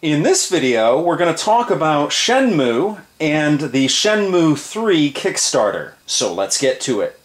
In this video, we're going to talk about Shenmue and the Shenmue 3 Kickstarter. So let's get to it.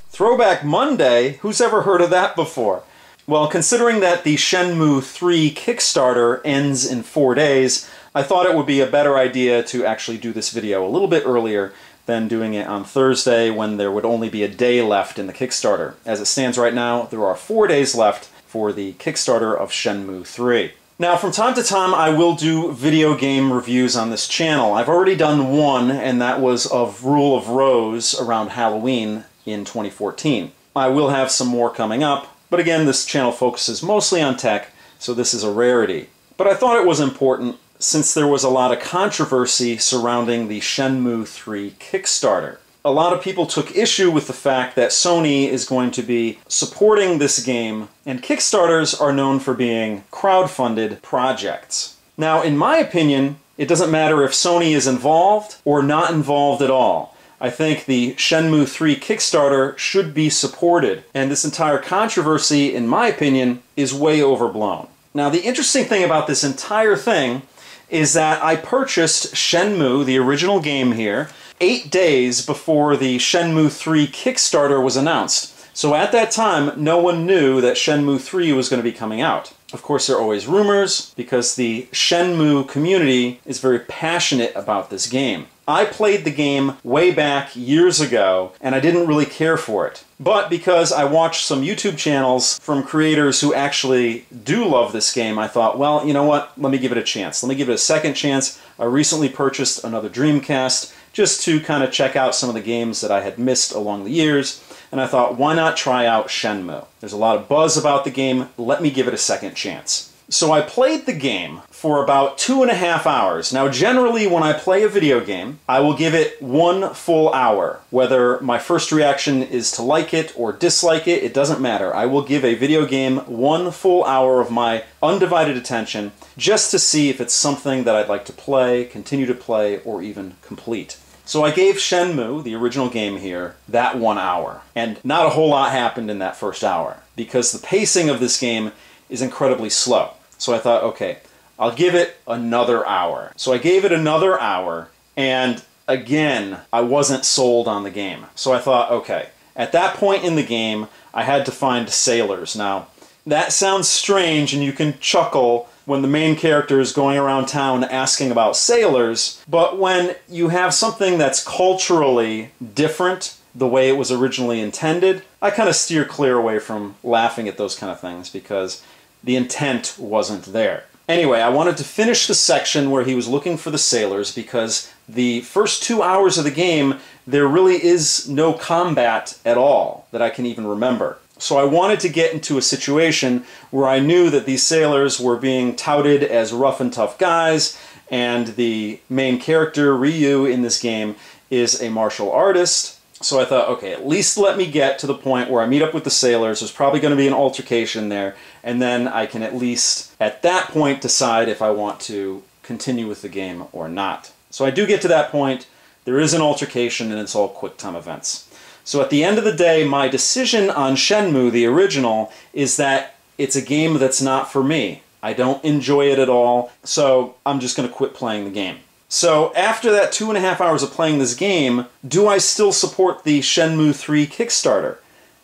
Throwback Monday? Who's ever heard of that before? Well, considering that the Shenmue 3 Kickstarter ends in 4 days, I thought it would be a better idea to actually do this video a little bit earlier than doing it on Thursday when there would only be a day left in the Kickstarter. As it stands right now, there are 4 days left for the Kickstarter of Shenmue 3. Now, from time to time, I will do video game reviews on this channel. I've already done one, and that was of Rule of Rose around Halloween in 2014. I will have some more coming up, but again, this channel focuses mostly on tech, so this is a rarity. But I thought it was important since there was a lot of controversy surrounding the Shenmue 3 Kickstarter. A lot of people took issue with the fact that Sony is going to be supporting this game, and Kickstarters are known for being crowd-funded projects. Now, in my opinion, it doesn't matter if Sony is involved or not involved at all. I think the Shenmue 3 Kickstarter should be supported, and this entire controversy, in my opinion, is way overblown. Now, the interesting thing about this entire thing is that I purchased Shenmue, the original game here, 8 days before the Shenmue 3 Kickstarter was announced. So at that time, no one knew that Shenmue 3 was going to be coming out. Of course, there are always rumors, because the Shenmue community is very passionate about this game. I played the game way back years ago, and I didn't really care for it. But because I watched some YouTube channels from creators who actually do love this game, I thought, well, you know what? Let me give it a chance. Let me give it a second chance. I recently purchased another Dreamcast just to kind of check out some of the games that I had missed along the years. And I thought, why not try out Shenmue? There's a lot of buzz about the game. Let me give it a second chance. So I played the game for about 2.5 hours. Now, generally, when I play a video game, I will give it 1 full hour. Whether my first reaction is to like it or dislike it, it doesn't matter. I will give a video game 1 full hour of my undivided attention just to see if it's something that I'd like to play, continue to play, or even complete. So I gave Shenmue, the original game here, that 1 hour. And not a whole lot happened in that first hour, because the pacing of this game is incredibly slow. So I thought, okay, I'll give it another hour. So I gave it another hour, and again, I wasn't sold on the game. So I thought, okay, at that point in the game, I had to find sailors. Now, that sounds strange, and you can chuckle when the main character is going around town asking about sailors, but when you have something that's culturally different the way it was originally intended, I kind of steer clear away from laughing at those kind of things because the intent wasn't there. Anyway, I wanted to finish the section where he was looking for the sailors because the first 2 hours of the game, there really is no combat at all that I can even remember. So I wanted to get into a situation where I knew that these sailors were being touted as rough and tough guys, and the main character, Ryu, in this game is a martial artist. So I thought, okay, at least let me get to the point where I meet up with the sailors. There's probably going to be an altercation there, and then I can at least, at that point, decide if I want to continue with the game or not. So I do get to that point. There is an altercation, and it's all quick-time events. So at the end of the day, my decision on Shenmue, the original, is that it's a game that's not for me. I don't enjoy it at all, so I'm just going to quit playing the game. So after that 2.5 hours of playing this game, do I still support the Shenmue 3 Kickstarter?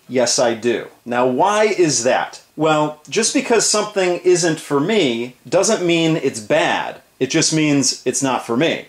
Yes, I do. Now, why is that? Well, just because something isn't for me doesn't mean it's bad. It just means it's not for me.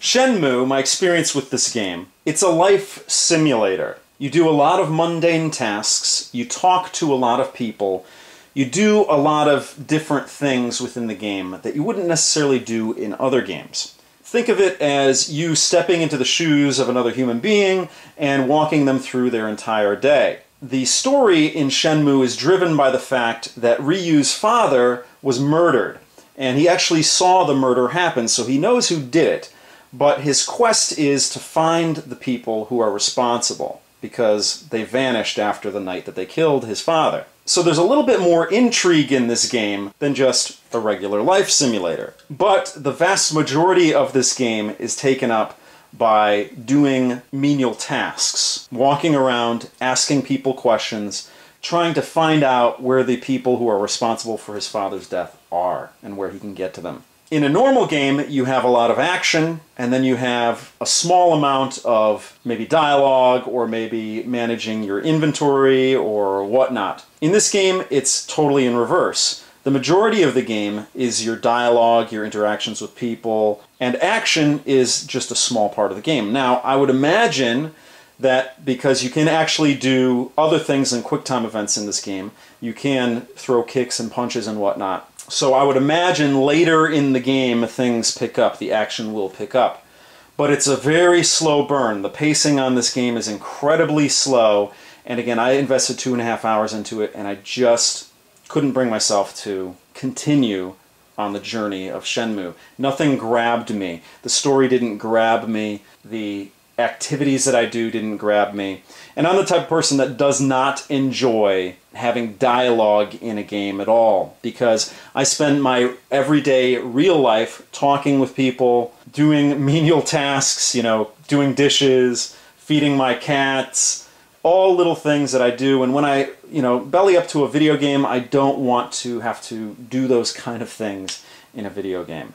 Shenmue, my experience with this game, it's a life simulator. You do a lot of mundane tasks, you talk to a lot of people, you do a lot of different things within the game that you wouldn't necessarily do in other games. Think of it as you stepping into the shoes of another human being and walking them through their entire day. The story in Shenmue is driven by the fact that Ryu's father was murdered, and he actually saw the murder happen, so he knows who did it. But his quest is to find the people who are responsible, because they vanished after the night that they killed his father. So there's a little bit more intrigue in this game than just a regular life simulator. But the vast majority of this game is taken up by doing menial tasks, walking around, asking people questions, trying to find out where the people who are responsible for his father's death are and where he can get to them. In a normal game, you have a lot of action, and then you have a small amount of maybe dialogue or maybe managing your inventory or whatnot. In this game, it's totally in reverse. The majority of the game is your dialogue, your interactions with people, and action is just a small part of the game. Now, I would imagine that because you can actually do other things than QuickTime events in this game, you can throw kicks and punches and whatnot. So I would imagine later in the game things pick up, the action will pick up. But it's a very slow burn. The pacing on this game is incredibly slow, and again, I invested 2.5 hours into it, and I just couldn't bring myself to continue on the journey of Shenmue. Nothing grabbed me. The story didn't grab me. The activities that I do didn't grab me. And I'm the type of person that does not enjoy having dialogue in a game at all, because I spend my everyday real life talking with people, doing menial tasks, doing dishes, feeding my cats, all little things that I do. And when I, belly up to a video game, I don't want to have to do those kind of things in a video game.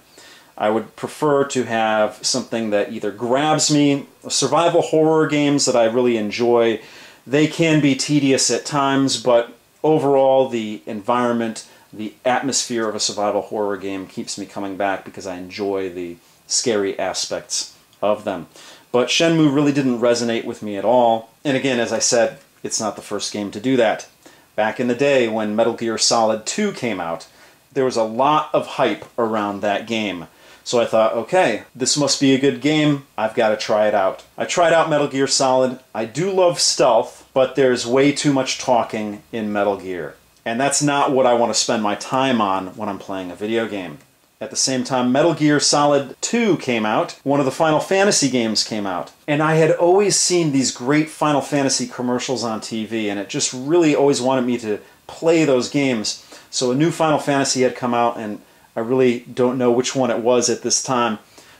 I would prefer to have something that either grabs me. Survival horror games that I really enjoy, they can be tedious at times, but overall the environment, the atmosphere of a survival horror game keeps me coming back because I enjoy the scary aspects of them. But Shenmue really didn't resonate with me at all. And again, as I said, it's not the first game to do that. Back in the day when Metal Gear Solid 2 came out, there was a lot of hype around that game. So I thought, okay, this must be a good game. I've got to try it out. I tried out Metal Gear Solid. I do love stealth, but there's way too much talking in Metal Gear. And that's not what I want to spend my time on when I'm playing a video game. At the same time, Metal Gear Solid 2 came out. One of the Final Fantasy games came out. And I had always seen these great Final Fantasy commercials on TV, and it just really always wanted me to play those games. So a new Final Fantasy had come out, and I really don't know which one it was at this time,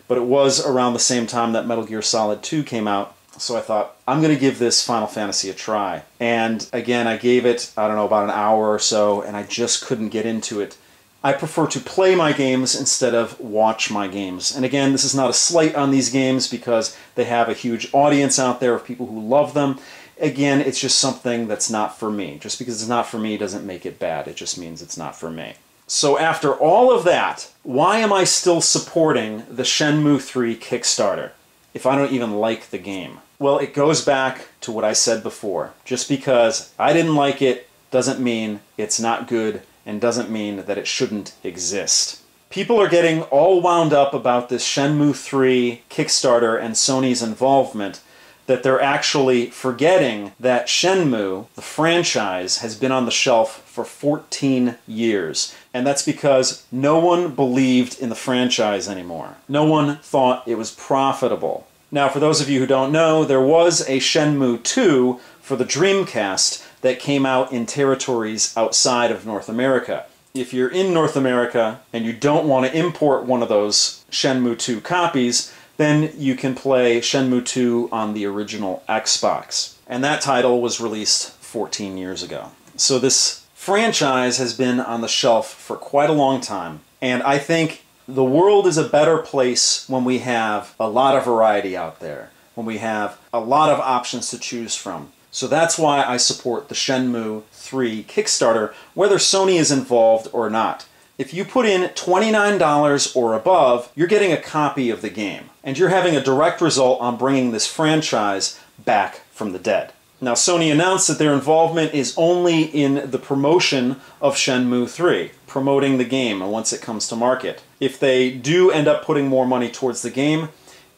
but it was around the same time that Metal Gear Solid 2 came out. So I thought, I'm going to give this Final Fantasy a try. And again, I gave it, I don't know, about an hour or so, and I just couldn't get into it. I prefer to play my games instead of watch my games. And again, this is not a slight on these games because they have a huge audience out there of people who love them. Again, it's just something that's not for me. Just because it's not for me doesn't make it bad. It just means it's not for me. So after all of that, why am I still supporting the Shenmue 3 Kickstarter if I don't even like the game? Well, it goes back to what I said before. Just because I didn't like it doesn't mean it's not good and doesn't mean that it shouldn't exist. People are getting all wound up about this Shenmue 3 Kickstarter and Sony's involvement that they're actually forgetting that Shenmue, the franchise, has been on the shelf for 14 years. And that's because no one believed in the franchise anymore. No one thought it was profitable. Now, for those of you who don't know, there was a Shenmue 2 for the Dreamcast that came out in territories outside of North America. If you're in North America and you don't want to import one of those Shenmue 2 copies, then you can play Shenmue 2 on the original Xbox. And that title was released 14 years ago. So this franchise has been on the shelf for quite a long time. And I think the world is a better place when we have a lot of variety out there, when we have a lot of options to choose from. So that's why I support the Shenmue 3 Kickstarter, whether Sony is involved or not. If you put in $29 or above, you're getting a copy of the game. And you're having a direct result on bringing this franchise back from the dead. Now, Sony announced that their involvement is only in the promotion of Shenmue 3, promoting the game once it comes to market. If they do end up putting more money towards the game,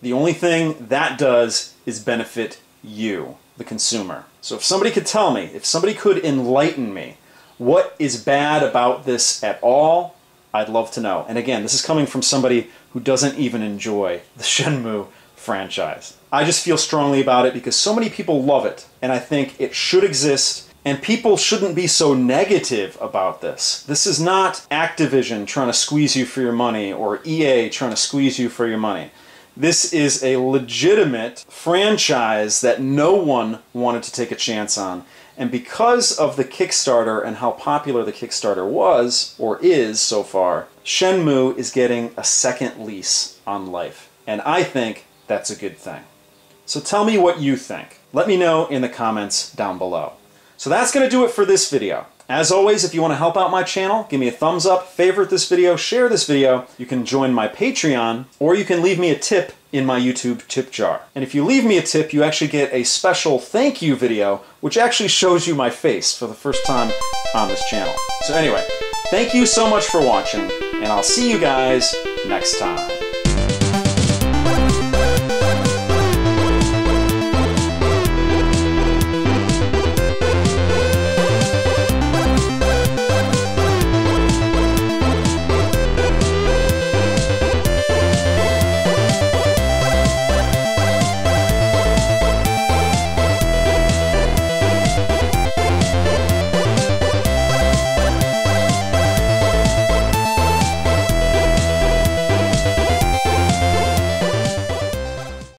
the only thing that does is benefit you, the consumer. So if somebody could tell me, if somebody could enlighten me, what is bad about this at all, I'd love to know. And again, this is coming from somebody who doesn't even enjoy the Shenmue franchise. I just feel strongly about it because so many people love it, and I think it should exist, and people shouldn't be so negative about this. This is not Activision trying to squeeze you for your money or EA trying to squeeze you for your money. This is a legitimate franchise that no one wanted to take a chance on, And because of the Kickstarter and how popular the Kickstarter was, or is so far, Shenmue is getting a second lease on life. And I think that's a good thing. So tell me what you think. Let me know in the comments down below. So that's going to do it for this video. As always, if you want to help out my channel, give me a thumbs up, favorite this video, share this video. You can join my Patreon, or you can leave me a tip in my YouTube tip jar. And if you leave me a tip, you actually get a special thank you video, which actually shows you my face for the first time on this channel. So anyway, thank you so much for watching, and I'll see you guys next time.